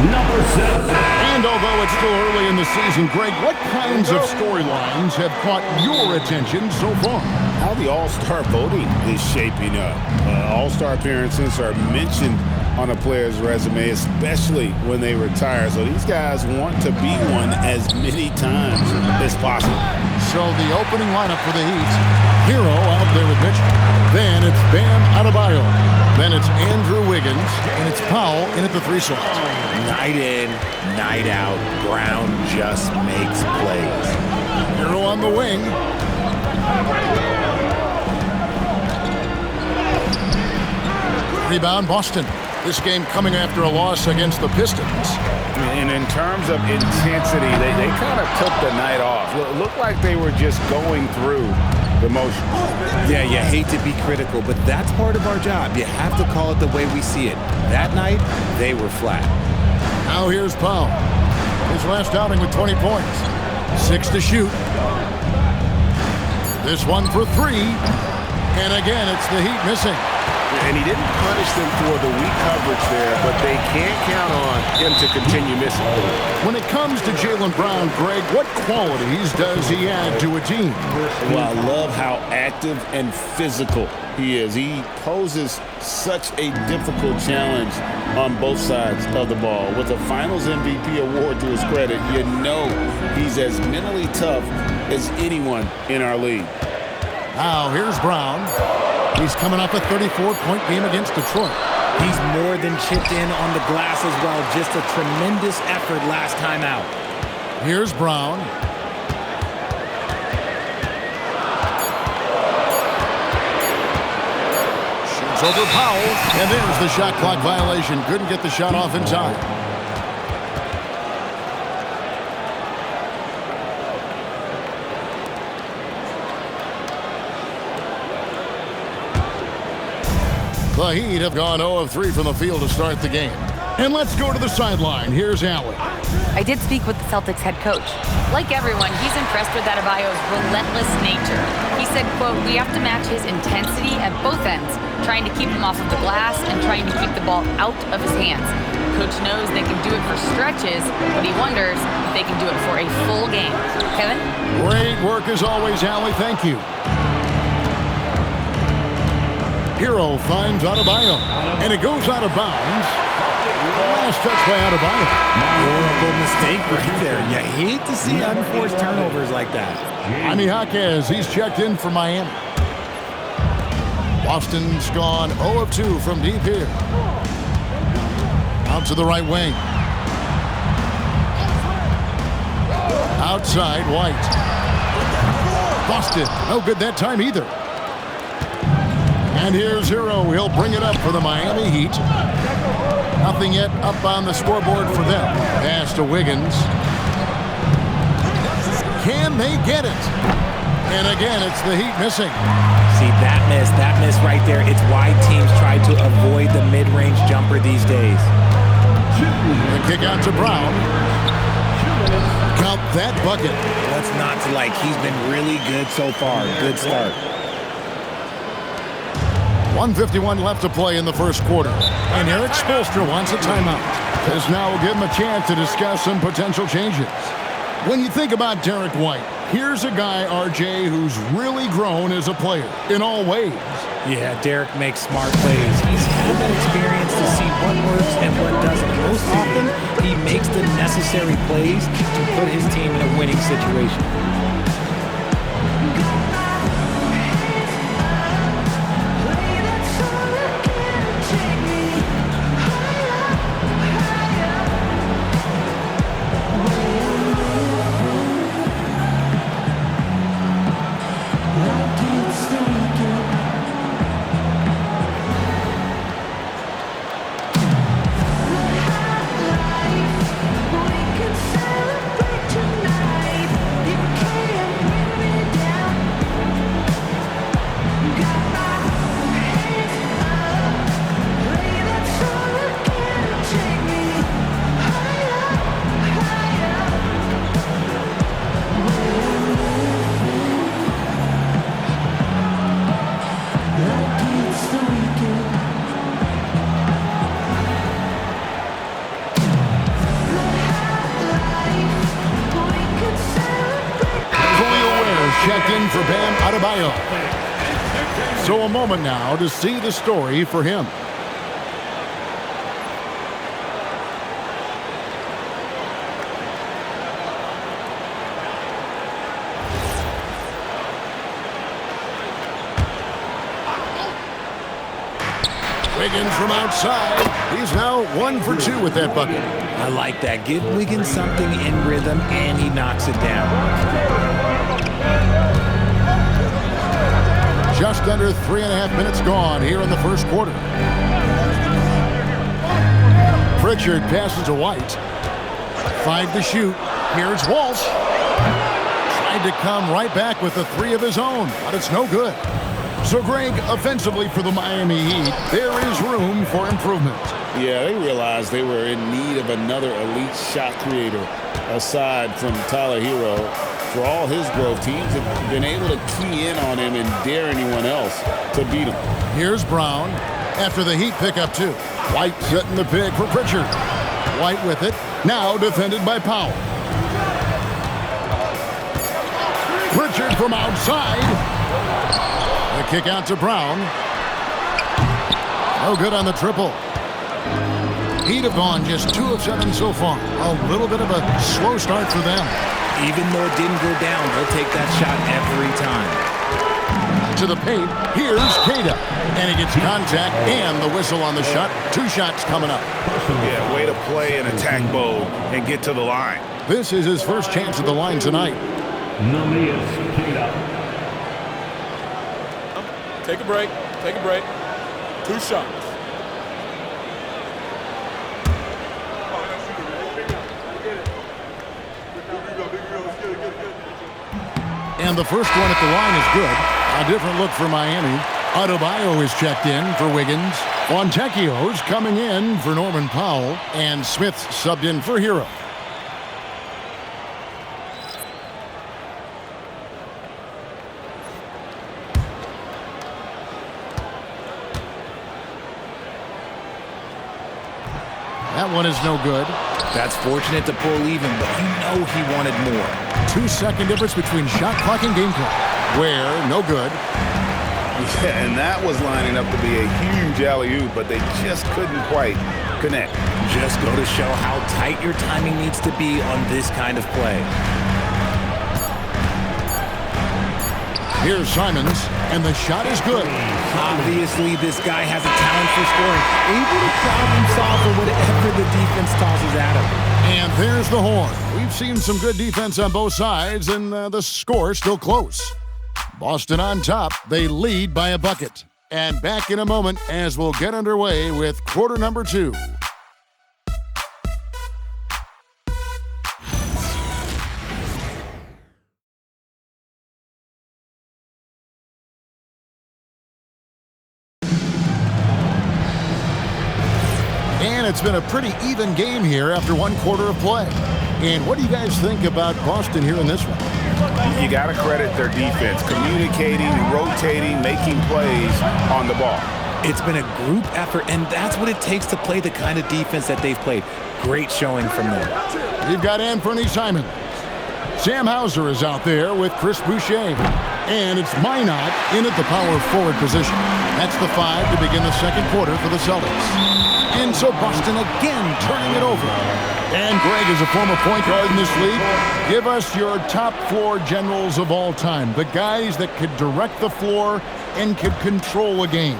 number 7. And although it's still early in the season, Greg, what kinds of storylines have caught your attention so far? How the All-Star voting is shaping up. All-Star appearances are mentioned on a player's resume, especially when they retire. So these guys want to be one as many times as possible. So the opening lineup for the Heat, Hero out there with Mitchell. Then it's Bam Adebayo. Then it's Andrew Wiggins. And it's Powell in at the 3 slot. Night in, night out, Brown just makes plays. Hero on the wing. Rebound, Boston. This game coming after a loss against the Pistons. And in terms of intensity, they kind of took the night off. It looked like they were just going through the motions. Yeah, you hate to be critical, but that's part of our job. You have to call it the way we see it. That night, they were flat. Now here's Powell. His last outing with 20 points. 6 to shoot. This one for 3. And again, it's the Heat missing. And he didn't punish them for the weak coverage there, but they can't count on him to continue missing. When it comes to Jaylen Brown, Greg, what qualities does he add to a team? Well, I love how active and physical he is. He poses such a difficult challenge on both sides of the ball. With a Finals MVP award to his credit, you know he's as mentally tough as anyone in our league. Now, here's Brown. He's coming off a 34-point game against Detroit. He's more than chipped in on the glass as well. Just a tremendous effort last time out. Here's Brown. Shoots over Powell. And there's the shot clock violation. Couldn't get the shot off in time. The Heat have gone 0 of 3 from the field to start the game. And let's go to the sideline. Here's Allen. I did speak with the Celtics head coach. Like everyone, he's impressed with Adebayo's relentless nature. He said, quote, "We have to match his intensity at both ends, trying to keep him off of the glass and trying to keep the ball out of his hands. Coach knows they can do it for stretches, but he wonders if they can do it for a full game." Kevin? Great work as always, Allie. Thank you. Hero finds Adebayo, and it goes out of bounds. Last touch by Adebayo. Horrible mistake right there. You hate to see unforced turnovers like that. Jaime Jaquez, he's checked in for Miami. Boston's gone 0 of 2 from deep here. Out to the right wing. Outside, White. Boston, no good that time either. And here's Hero. He'll bring it up for the Miami Heat. Nothing yet up on the scoreboard for them. Pass to Wiggins. Can they get it? And again, it's the Heat missing. See, that miss right there. It's why teams try to avoid the mid-range jumper these days. The kick out to Brown. Count that bucket. What's not to like? He's been really good so far. Good start. 1:51 left to play in the first quarter. And Eric Spoelstra wants a timeout. This now will give him a chance to discuss some potential changes. When you think about Derek White, here's a guy, RJ, who's really grown as a player in all ways. Yeah, Derek makes smart plays. He's had that experience to see what works and what doesn't. Most often, he makes the necessary plays to put his team in a winning situation. checked in for Bam Adebayo. So a moment now to see the story for him. Wiggins from outside. He's now 1 for 2 with that bucket. I like that. Give Wiggins something in rhythm, and he knocks it down. Just under 3.5 minutes gone here in the first quarter. Pritchard passes to White. 5 to shoot. Here's Walsh. Tried to come right back with the 3 of his own, but it's no good. So, Greg, offensively for the Miami Heat, there is room for improvement. Yeah, they realized they were in need of another elite shot creator aside from Tyler Hero. For all his growth, teams have been able to key in on him and dare anyone else to beat him. Here's Brown after the Heat pick up 2. White setting the pick for Pritchard. White with it, now defended by Powell. Pritchard from outside. The kick out to Brown. No good on the triple. Heat have gone just 2 of 7 so far. A little bit of a slow start for them. Even though it didn't go down, they'll take that shot every time. To the paint, here's Queta. And he gets contact and the whistle on the shot. 2 shots coming up. Yeah, way to play in attack mode and get to the line. This is his first chance at the line tonight. Take a break. Take a break. 2 shots. And the first one at the line is good. A different look for Miami. Adebayo is checked in for Wiggins. Fontecchio's coming in for Norman Powell. And Smith's subbed in for Hero. That one is no good. That's fortunate to pull even, but you know he wanted more. 2-second difference between shot clock and game clock. Where, no good. Yeah, and that was lining up to be a huge alley-oop, but they just couldn't quite connect. Just go to show how tight your timing needs to be on this kind of play. Here's Simons, and the shot is good. Obviously, this guy has a talent for scoring, able to problem solve for whatever the defense tosses at him. And there's the horn. We've seen some good defense on both sides, and the score still close. Boston on top. They lead by a bucket. And back in a moment as we'll get underway with quarter number 2. And it's been a pretty even game here after 1 quarter of play. And what do you guys think about Boston here in this one? You got to credit their defense, communicating, rotating, making plays on the ball. It's been a group effort, and that's what it takes to play the kind of defense that they've played. Great showing from them. You've got Anthony Simons. Sam Hauser is out there with Chris Boucher. And it's Minot in at the power forward position. That's the 5 to begin the second quarter for the Celtics. And so Boston again turning it over. And Greg is a former point guard in this league. Give us your top floor generals of all time. The guys that could direct the floor and could control a game.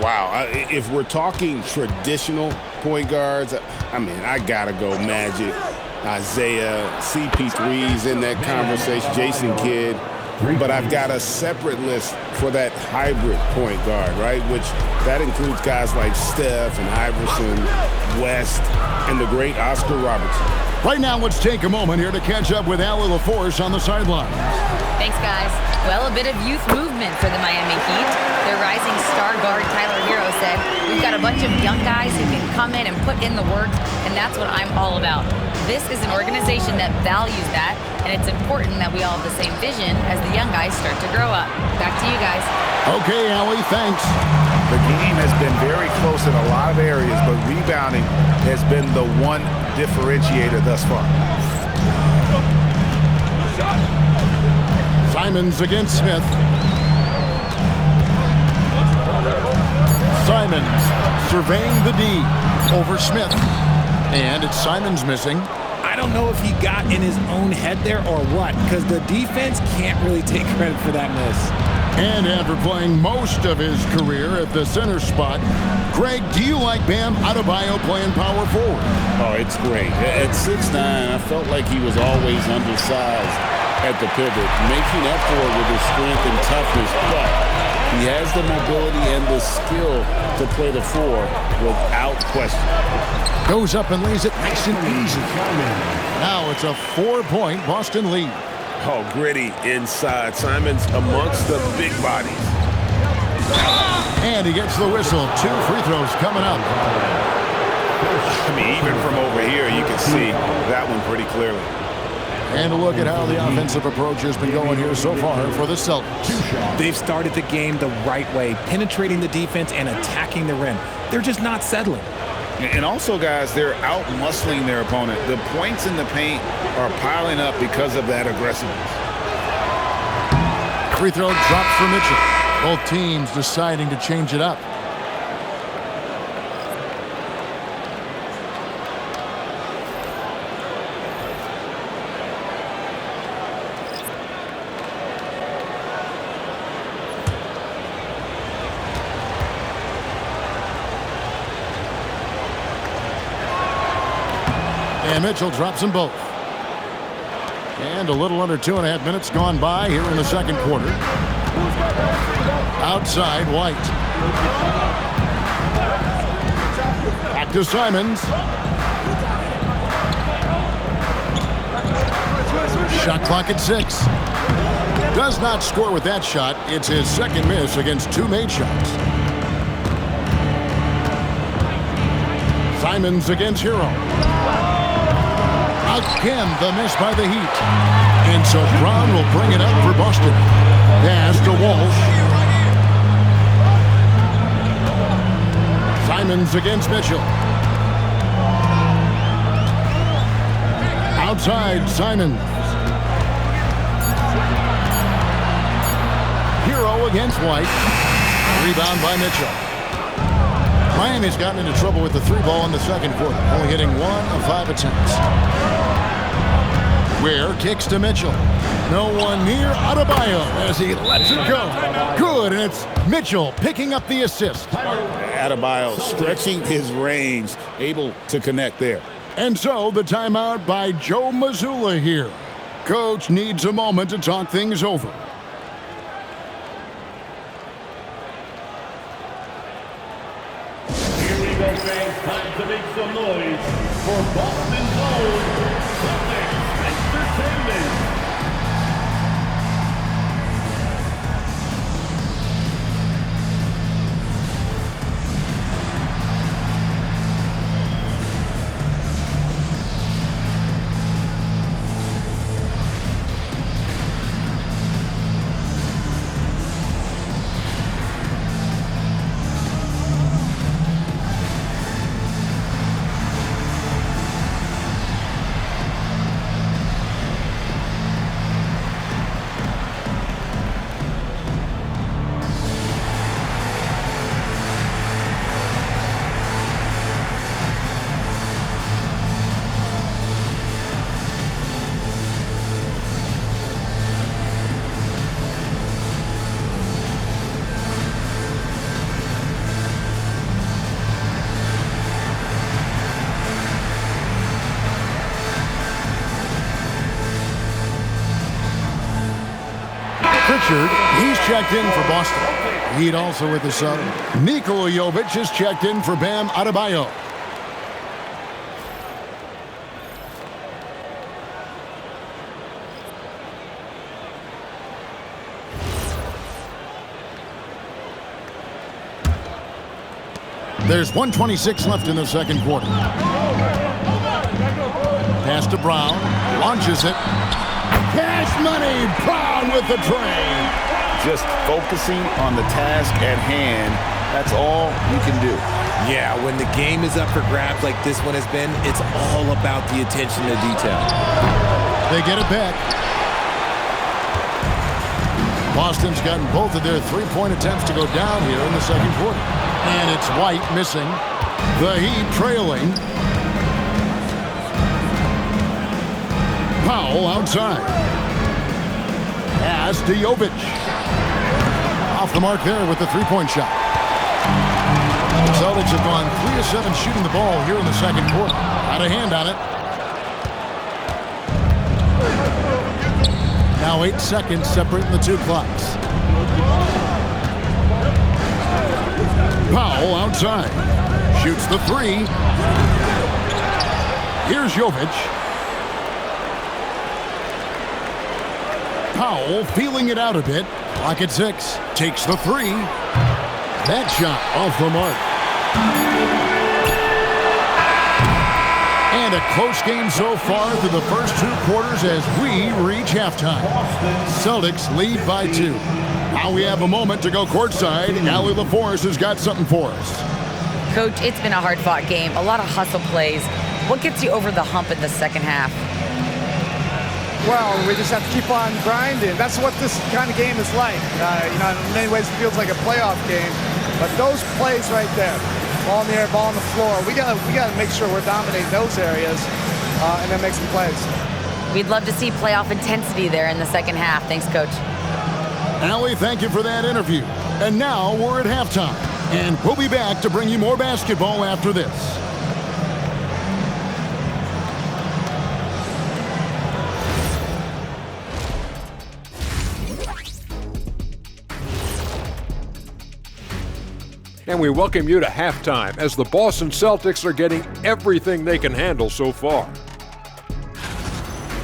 Wow, if we're talking traditional point guards, I mean, I gotta go Magic, Isaiah, CP3's in that conversation, Jason Kidd. But I've got a separate list for that hybrid point guard, right? Which that includes guys like Steph and Iverson, West, and the great Oscar Robertson. Right now, let's take a moment here to catch up with Allie LaForce on the sideline. Thanks, guys. Well, a bit of youth movement for the Miami Heat. Their rising star guard, Tyler Hero, said, "We've got a bunch of young guys who can come in and put in the work, and that's what I'm all about." This is an organization that values that, and it's important that we all have the same vision as the young guys start to grow up. Back to you guys. Okay, Allie, thanks. The game has been very close in a lot of areas, but rebounding has been the one differentiator thus far. Simons against Smith. Simons surveying the D over Smith. And it's Simons missing. I don't know if he got in his own head there or what, because the defense can't really take credit for that miss. And after playing most of his career at the center spot, Greg, do you like Bam Adebayo playing power forward? Oh, it's great. At 6'9", I felt like he was always undersized at the pivot, making up for it with his strength and toughness, but he has the mobility and the skill to play the 4 without question. Goes up and lays it nice and easy. Now it's a 4-point Boston lead. Oh, gritty inside. Simons amongst the big bodies. And he gets the whistle. 2 free throws coming up. I mean, even from over here, you can see that one pretty clearly. And a look at how the offensive approach has been going here so far for the Celtics. They've started the game the right way, penetrating the defense and attacking the rim. They're just not settling. And also, guys, they're out-muscling their opponent. The points in the paint are piling up because of that aggressiveness. Free throw drops for Mitchell. Both teams deciding to change it up. And Mitchell drops them both. And a little under 2.5 minutes gone by here in the second quarter. Outside, White. Back to Simons. Shot clock at 6. Does not score with that shot. It's his second miss against 2 made shots. Simons against Hero. Again, the miss by the Heat. And so Brown will bring it up for Boston. Pass to Walsh. Simons against Mitchell. Outside, Simons. Hero against White. Rebound by Mitchell. Miami's gotten into trouble with the 3-ball in the second quarter, only hitting 1 of 5 attempts. Ware kicks to Mitchell. No one near Adebayo as he lets it go. Good, and it's Mitchell picking up the assist. Adebayo stretching his range, able to connect there. And so the timeout by Joe Mazzulla here. Coach needs a moment to talk things over. Here we go, fans. Time to make some noise for Boston's own Celtics Entertainment. Pritchard, he's checked in for Boston. Heat also with the sub. Nikola Jovic is checked in for Bam Adebayo. There's 1:26 left in the second quarter. Pass to Brown. Launches it. Cash money. Brown with the train. Just focusing on the task at hand. That's all you can do. Yeah, when the game is up for grabs like this one has been, it's all about the attention to detail. They get it back. Boston's gotten both of their three-point attempts to go down here in the second quarter. And it's White missing. The Heat trailing. Powell outside. Pass to Jovic. Off the mark there with the three-point shot. The Celtics have gone 3 of 7 shooting the ball here in the second quarter. Got a hand on it. Now 8 seconds separating the two clocks. Powell outside. Shoots the three. Here's Jovic. Powell feeling it out a bit. Clock at 6. Takes the three. That shot off the mark. And a close game so far through the first 2 quarters as we reach halftime. Celtics lead by 2. Now we have a moment to go courtside. Allie LaForce has got something for us. Coach, it's been a hard-fought game. A lot of hustle plays. What gets you over the hump in the second half? Well, we just have to keep on grinding. That's what this kind of game is like. In many ways it feels like a playoff game. But those plays right there, ball in the air, ball on the floor, we gotta make sure we're dominating those areas and then make some plays. We'd love to see playoff intensity there in the second half. Thanks, Coach. Allie, thank you for that interview. And now we're at halftime. And we'll be back to bring you more basketball after this. And we welcome you to halftime as the Boston Celtics are getting everything they can handle so far.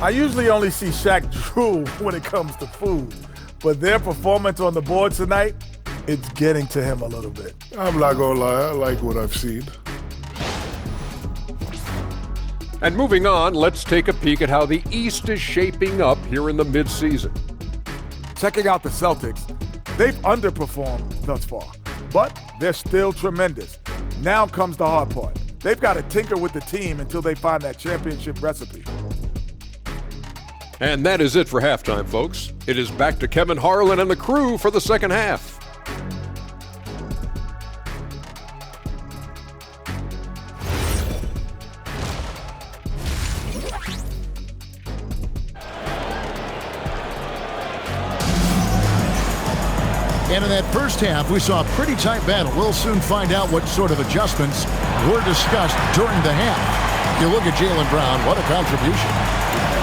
I usually only see Shaq drool when it comes to food, but their performance on the board tonight, it's getting to him a little bit. I'm not gonna lie, I like what I've seen. And moving on, let's take a peek at how the East is shaping up here in the midseason. Checking out the Celtics, they've underperformed thus far, but they're still tremendous. Now comes the hard part. They've got to tinker with the team until they find that championship recipe. And that is it for halftime, folks. It is back to Kevin Harlan and the crew for the second half. And in that first half, we saw a pretty tight battle. We'll soon find out what sort of adjustments were discussed during the half. You look at Jaylen Brown, what a contribution.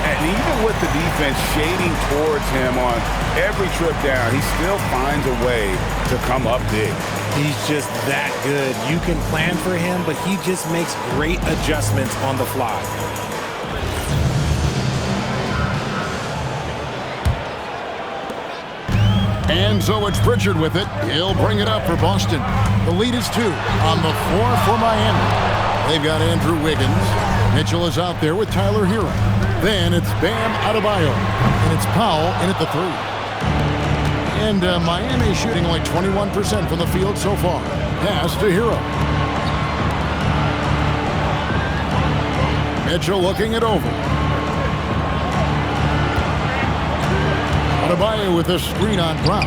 And even with the defense shading towards him on every trip down, he still finds a way to come up big. He's just that good. You can plan for him, but he just makes great adjustments on the fly. And so it's Pritchard with it. He'll bring it up for Boston. The lead is 2 on the floor for Miami. They've got Andrew Wiggins. Mitchell is out there with Tyler Hero. Then it's Bam Adebayo. And it's Powell in at the 3. And Miami is shooting only 21% from the field so far. Pass to Hero. Mitchell looking it over. Adebayo with a screen on Brown.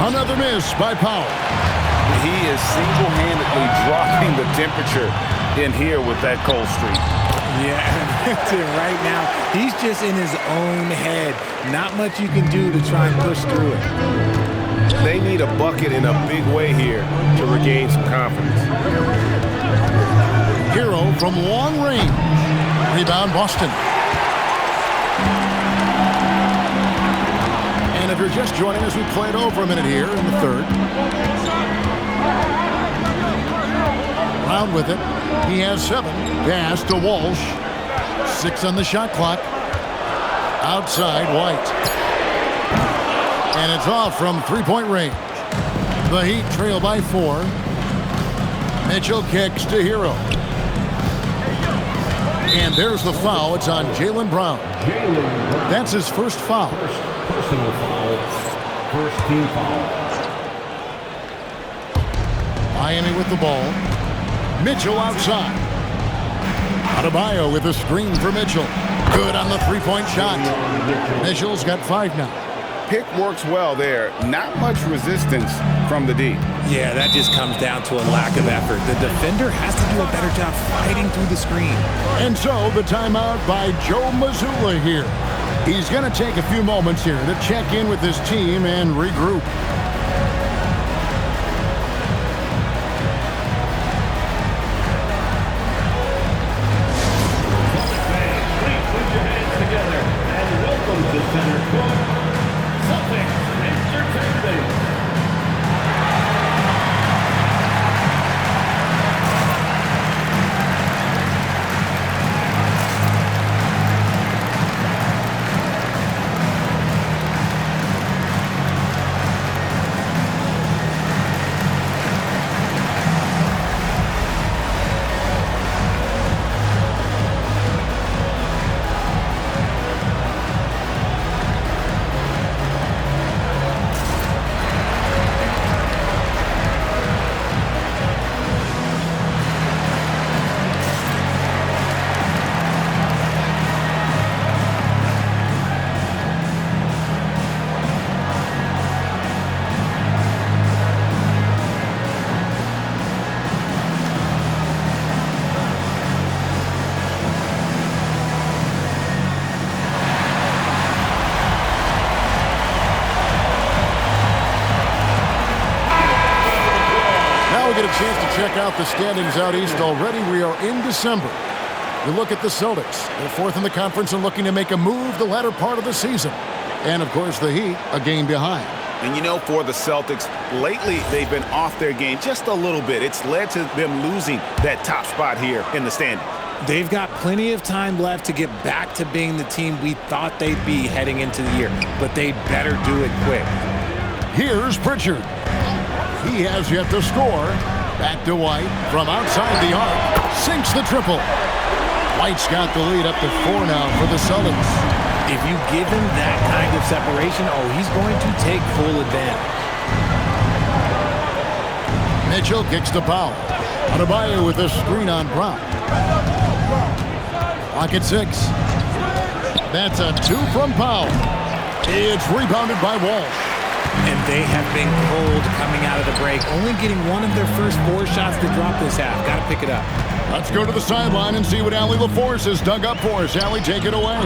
Another miss by Powell. He is single-handedly dropping the temperature in here with that cold streak. Yeah, that's it right now. He's just in his own head. Not much you can do to try and push through it. They need a bucket in a big way here to regain some confidence. Hero from long range. Rebound Boston. And if you're just joining us, we played over a minute here in the third. Brown with it. He has 7. Pass to Walsh. 6 on the shot clock. Outside, White. And it's off from three-point range. The Heat trail by 4. Mitchell kicks to Hero. And there's the foul. It's on Jaylen Brown. That's his first foul. Personal foul. First team foul. Miami with the ball. Mitchell outside. Adebayo with a screen for Mitchell. Good on the three-point shot. Mitchell's got 5 now. pick works well there. Not much resistance from the D. Yeah, that just comes down to a lack of effort. The defender has to do a better job fighting through the screen. And so the timeout by Joe Mazzulla here. He's going to take a few moments here to check in with his team and regroup. Chance to check out the standings out east already. We are in December. You look at the Celtics. They're fourth in the conference and looking to make a move the latter part of the season. And, of course, the Heat, a game behind. And, you know, for the Celtics, lately they've been off their game just a little bit. It's led to them losing that top spot here in the standings. They've got plenty of time left to get back to being the team we thought they'd be heading into the year, but they better do it quick. Here's Pritchard. He has yet to score. Back to White from outside the arc. Sinks the triple. White's got the lead up to 4 now for the Celtics. If you give him that kind of separation, he's going to take full advantage. Mitchell kicks to Powell. Adebayo with a screen on Brown. Clock at 6. That's a 2 from Powell. It's rebounded by Walsh. And they have been cold coming out of the break, only getting one of their first 4 shots to drop this half. Got to pick it up. Let's go to the sideline and see what Allie LaForce has dug up for us. Allie, take it away.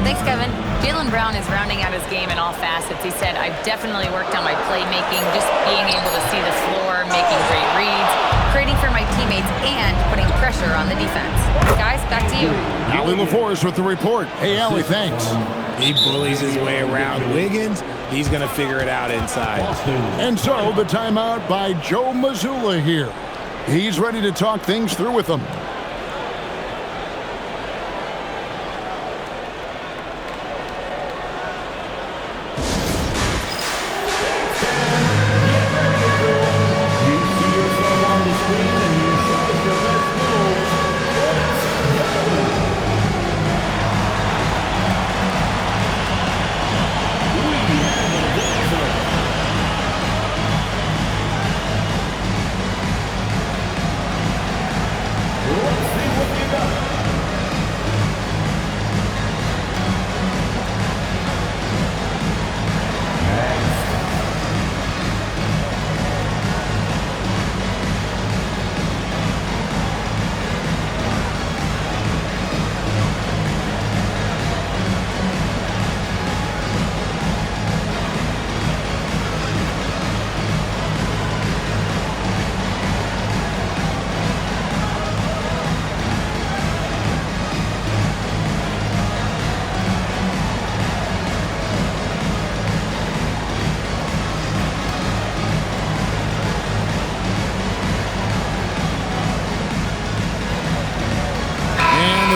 Thanks, Kevin. Jaylen Brown is rounding out his game in all facets. He said, I've definitely worked on my playmaking, just being able to see the floor, making great reads, creating for my teammates, and putting pressure on the defense. Guys, back to you. Allie LaForce with the report. Hey, Allie, thanks. He bullies his way around Wiggins. He's going to figure it out inside. And so the timeout by Joe Mazzulla here. He's ready to talk things through with them.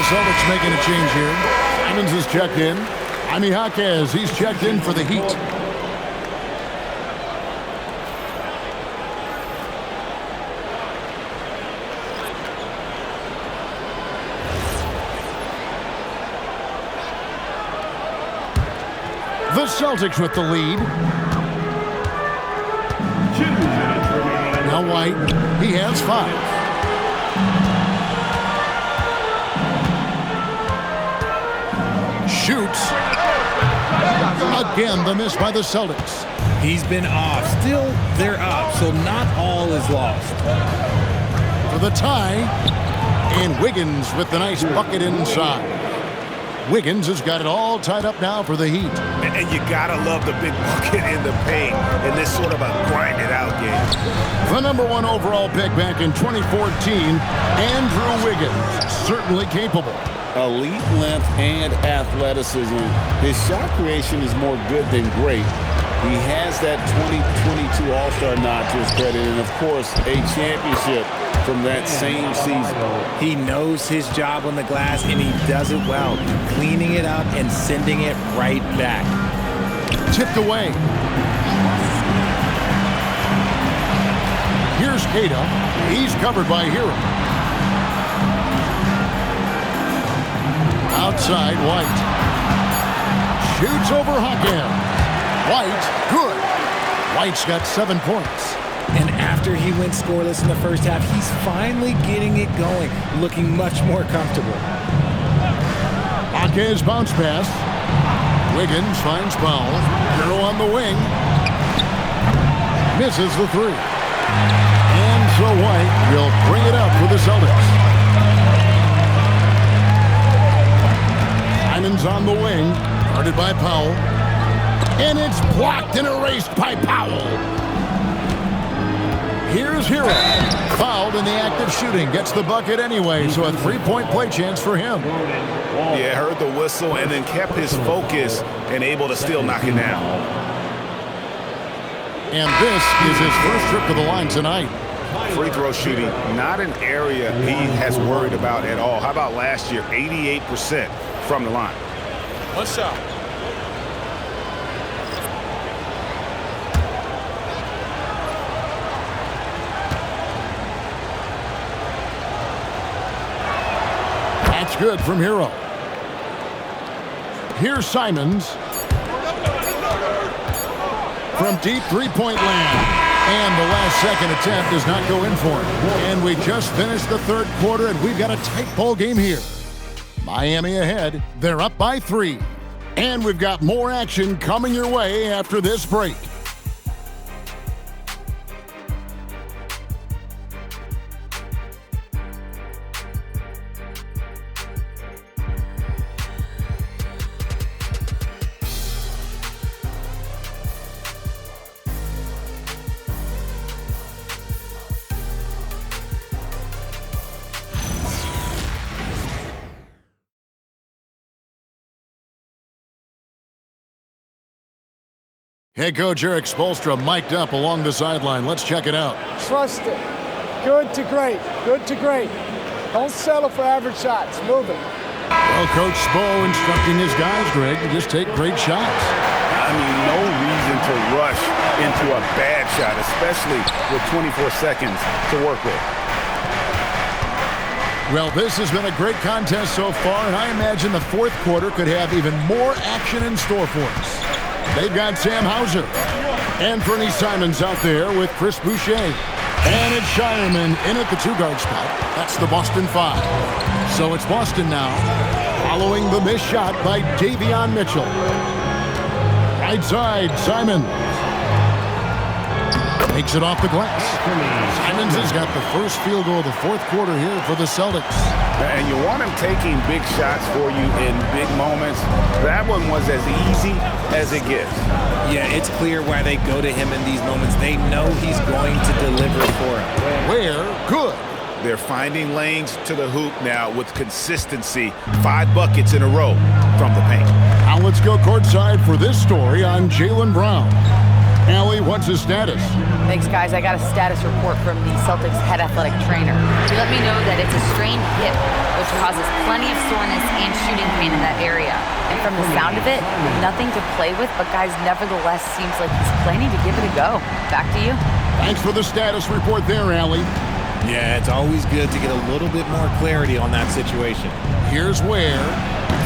Celtics making a change here. Simons is checked in. Jaime Jaquez, he's checked in for the Heat. The Celtics with the lead. Now White, he has 5. Shoots. Again, the miss by the Celtics. He's been off. Still, they're up, so not all is lost. For the tie, and Wiggins with the nice bucket inside. Wiggins has got it all tied up now for the Heat. And you gotta love the big bucket in the paint in this sort of a grinded-out game. The number 1 overall pick back in 2014, Andrew Wiggins, certainly capable. Elite length and athleticism. His shot creation is more good than great. He has that 2022 All-Star nod to his credit, and of course, a championship from that same season. He knows his job on the glass, and he does it well, cleaning it up and sending it right back. Tipped away. Here's Keita. He's covered by Hero. Outside, White. Shoots over Hakim. White, good. White's got 7 points. And after he went scoreless in the first half, he's finally getting it going, looking much more comfortable. Hake's bounce pass. Wiggins finds Powell. Hero on the wing. Misses the 3. And so White will bring it up for the Celtics. Simon's on the wing, guarded by Powell. And it's blocked and erased by Powell. Here's Hero. Fouled in the act of shooting. Gets the bucket anyway, so a 3-point play chance for him. Yeah, heard the whistle and then kept his focus and able to still knock it down. And this is his first trip to the line tonight. Free throw shooting, not an area he has worried about at all. How about last year? 88% from the line. One shot. That's good from Hero. Here's Simons. From deep three-point land. And the last second attempt does not go in for him. And we just finished the third quarter, and we've got a tight ball game here. Miami ahead. They're up by 3. And we've got more action coming your way after this break. Head coach Erik Spoelstra mic'd up along the sideline. Let's check it out. Trust it. Good to great. Good to great. Don't settle for average shots. Move it. Well, Coach Spo instructing his guys, Greg, to just take great shots. I mean, no reason to rush into a bad shot, especially with 24 seconds to work with. Well, this has been a great contest so far, and I imagine the fourth quarter could have even more action in store for us. They've got Sam Hauser and Fernie Simons out there with Chris Boucher. And it's Shireman in at the 2-guard spot. That's the Boston 5. So it's Boston now, following the missed shot by Davion Mitchell. Right side, Simons. Takes it off the glass. Simons has got the first field goal of the fourth quarter here for the Celtics. And you want him taking big shots for you in big moments. That one was as easy as it gets. Yeah, it's clear why they go to him in these moments. They know he's going to deliver for them. Where? Good. They're finding lanes to the hoop now with consistency. 5 buckets in a row from the paint. Now let's go courtside for this story on Jaylen Brown. Allie, what's his status? Thanks, guys. I got a status report from the Celtics head athletic trainer. He let me know that it's a strained hip, which causes plenty of soreness and shooting pain in that area. And from the sound of it, nothing to play with, but guys, nevertheless, seems like he's planning to give it a go. Back to you. Thanks for the status report there, Allie. Yeah, it's always good to get a little bit more clarity on that situation. Here's Ware,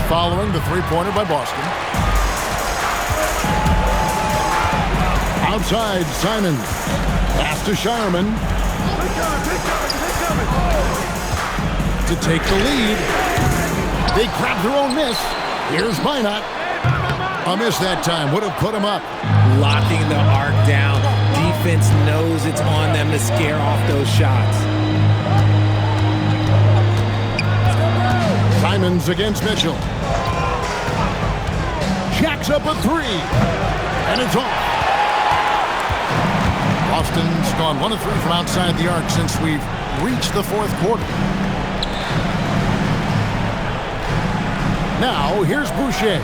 following the three-pointer by Boston. Outside, Simons. Pass to Shireman. To take the lead. They grab their own miss. Here's Minot. A miss that time would have put him up. Locking the arc down. Defense knows it's on them to scare off those shots. Simons against Mitchell. Jacks up a three. And it's off. Boston's gone 1 of 3 from outside the arc since we've reached the fourth quarter. Now, here's Boucher.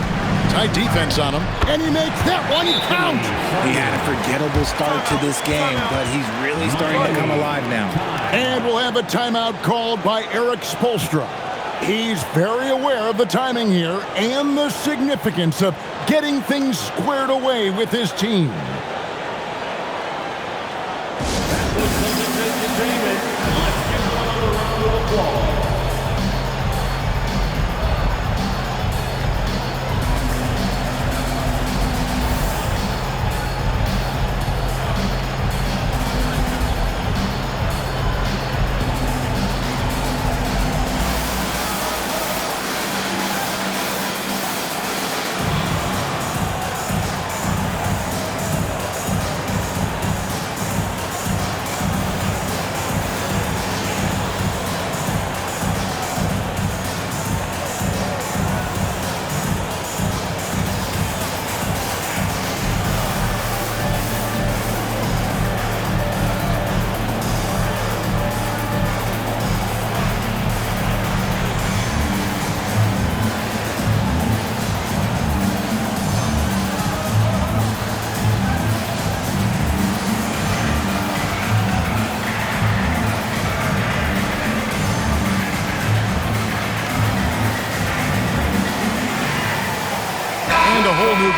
Tight defense on him, and he makes that one count. He had a forgettable start to this game, but he's really starting to come alive now. And we'll have a timeout called by Erik Spoelstra. He's very aware of the timing here and the significance of getting things squared away with his team.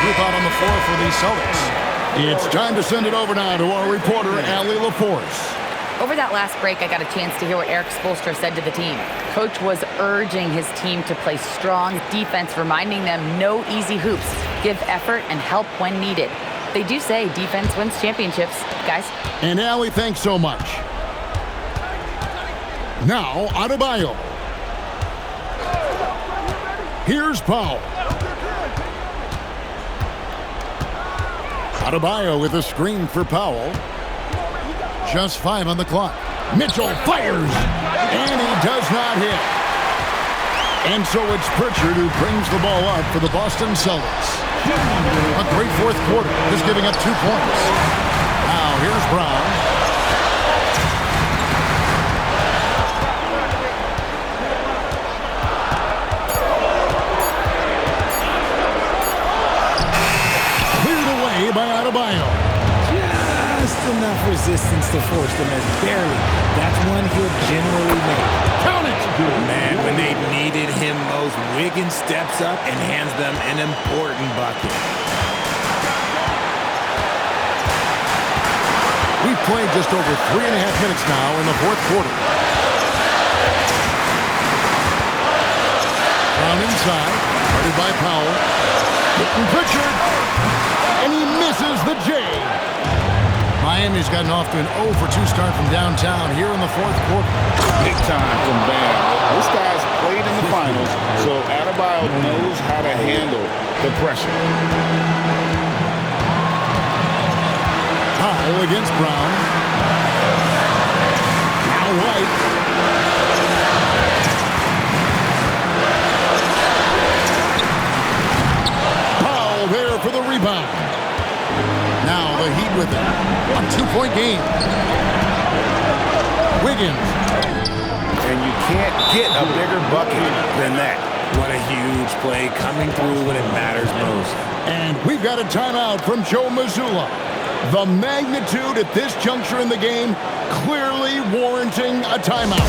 Group out on the floor for the Celtics. It's time to send it over now to our reporter, Allie LaForce. Over that last break, I got a chance to hear what Erik Spoelstra said to the team. Coach was urging his team to play strong defense, reminding them no easy hoops, give effort, and help when needed. They do say defense wins championships, guys. And Allie, thanks so much. Now, Adebayo. Here's Powell. Adebayo with a screen for Powell. Just 5 on the clock. Mitchell fires, and he does not hit. And so it's Pritchard who brings the ball up for the Boston Celtics. A great fourth quarter, just giving up 2 points. Now here's Brown. By Adebayo. Just enough resistance to force the miss. Barely. That's one he'll generally make. Count it! Man, when they needed him most, Wiggins steps up and hands them an important bucket. We've played just over 3.5 minutes now in the fourth quarter. Brown inside. Guarded by Powell. Hitting Pritchard. And he misses the J. Miami's gotten off to an 0-for-2 start from downtown here in the fourth quarter. Big time from Bam. This guy's played in the finals, so Adebayo knows how to handle the pressure. Powell against Brown. Now White. Powell there for the rebound. Now the Heat with it. A 2-point game. Wiggins. And you can't get a bigger bucket than that. What a huge play coming through when it matters most. And we've got a timeout from Joe Mazzulla. The magnitude at this juncture in the game clearly warranting a timeout.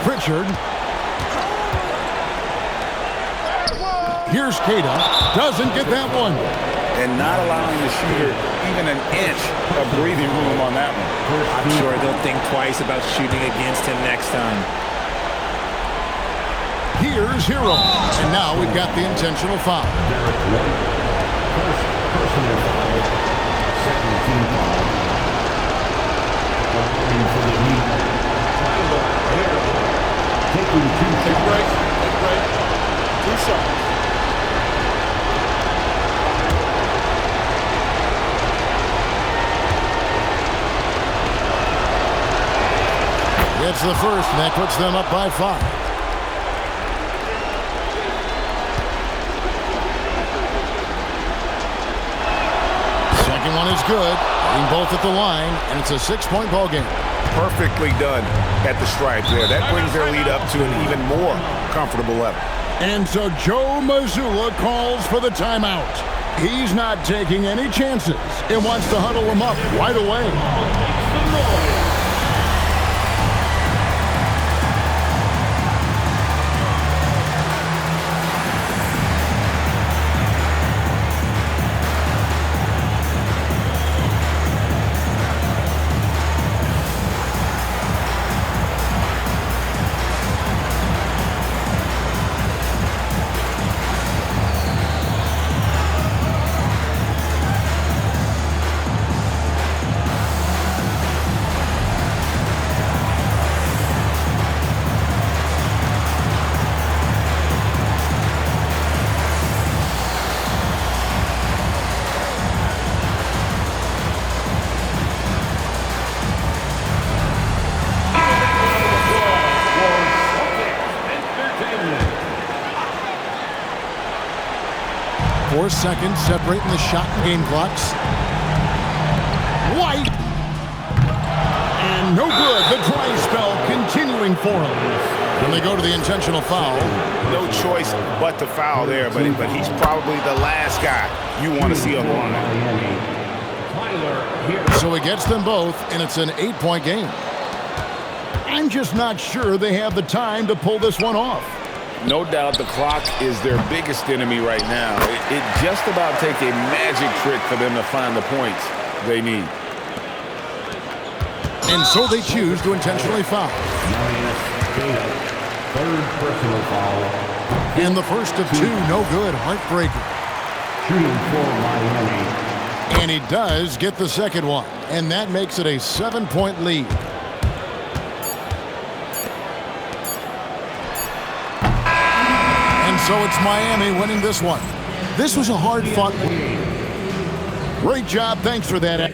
Pritchard. Here's Keita. Doesn't get that one. And not allowing the shooter even an inch of breathing room on that one. I'm sure they'll think twice about shooting against him next time. Here's Hero. And now we've got the intentional foul. First personal foul. Second team foul. For the Heat. Taking 2 shots. Take break. 2 shots. It's the first, and that puts them up by 5. Second one is good. Getting both at the line, and it's a 6-point ball game. Perfectly done at the stripe there. That brings their lead up to an even more comfortable level. And so Joe Mazzulla calls for the timeout. He's not taking any chances and wants to huddle them up right away. Seconds separating the shot and game clocks. White. And no good. The dry spell continuing for him. When they go to the intentional foul. No choice but to foul there, but he's probably the last guy you want to see on the line. So he gets them both, and it's an 8-point game. I'm just not sure they have the time to pull this one off. No doubt the clock is their biggest enemy right now. It just about takes a magic trick for them to find the points they need. And so they choose to intentionally foul. Third personal foul. And the first of 2, no good. Heartbreaker. Shooting for Miami. And he does get the second one. And that makes it a 7-point lead. So it's Miami winning this one. This was a hard-fought one. Great job. Thanks for that.